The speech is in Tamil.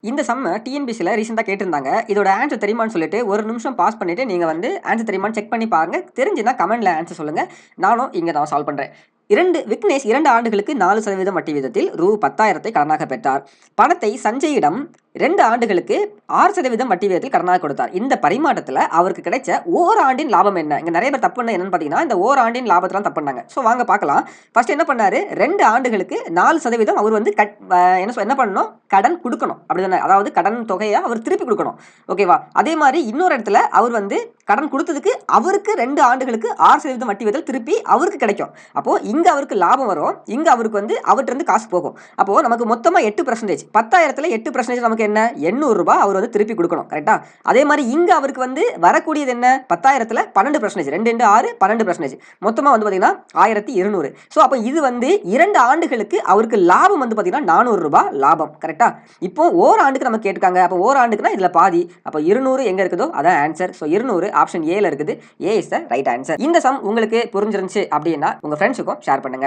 இந்த சம்ம டிஎன்பிசில ரீசென்ட்டா கேட்டிருந்தாங்க. இதோட ஆன்ஸர் தெரியுமான்னு சொல்லிட்டு, ஒரு நிமிஷம் பாஸ் பண்ணிட்டு, நீங்க வந்து ஆன்ஸர் தெரியுமான்னு செக் பண்ணி பாருங்க. தெரிஞ்சுதுன்னா கமெண்ட்ல ஆன்ஸர் சொல்லுங்க. நானும் இங்க நான் சால்வ் பண்றேன். விக்னேஷ் 2 ஆண்டுகளுக்கு 4% வட்டி வீதத்தில் ரூ. 10,000 கடனாக பெற்றார். பணத்தை சஞ்சயிடம் 2 ஆண்டுகளுக்கு 6% வட்டி வீதத்தில் கடனாக கொடுத்தார். இந்த பரிமாற்றத்துல அவருக்கு கிடைச்ச ஓராண்டின் லாபம் என்ன? இங்க நெறைய பேர் தப்பு பண்ணது என்னன்னு பார்த்தீங்கன்னா, இந்த ஓராண்டின் லாபத்தலாம் தப்பு பண்ணாங்க. ஸோ வாங்க பார்க்கலாம். ஃபர்ஸ்ட் என்ன பண்ணாரு? 2 ஆண்டுகளுக்கு 4% அவர் வந்து என்ன பண்ணணும்? கடன் குடுக்கணும். அப்படிதானே? அதாவது கடன் தொகைய அவர் திருப்பி குடுக்கணும். ஓகேவா? அதே மாரி இன்னொரு இடத்துல அவர் வந்து கடன் குடுத்ததுக்கு அவருக்கு 2 ஆண்டுகளுக்கு 6% வட்டி வீதத்தில் திருப்பி அவருக்கு கிடைக்கும். அப்போ இங்க அவருக்கு லாபம் வரும். இங்க அவருக்கு வந்து அவர்ட்ட இருந்து காசு போகும். அப்போ நமக்கு மொத்தமா 8% 10,000ல 8% நமக்கு என்ன? ரூ. 800 அவர் வந்து திருப்பி குடுக்கணும். கரெக்ட்டா? அதே மாரி இங்க அவருக்கு வந்து வரக்கூடியது என்ன? 10,000ல 12% 2 இன்டு 6 12% மொத்தமா வந்து பாத்தீங்கன்னா 1,200. சோ அப்ப இது வந்து 2 ஆண்டுகளுக்கு அவருக்கு லாபம் வந்து பாத்தீங்கன்னா ரூ. 400 லாபம். கரெக்ட்டா? இப்போ ஓராண்டுக்கு நம்ம கேட்டுருக்காங்க. அப்ப ஓராண்டுக்குனா இதுல பாதி. அப்ப 200 எங்க இருக்குதோ அதான் ஆன்சர். சோ 200 ஆப்ஷன் ஏல இருக்குது. ஏ இஸ் த ரைட் ஆன்சர். இந்த சம் உங்களுக்கு புரிஞ்சிருந்துச்சு அப்படின்னா உங்க ஃப்ரெண்ட்ஸுக்கும் ஷேர் பண்ணுங்க.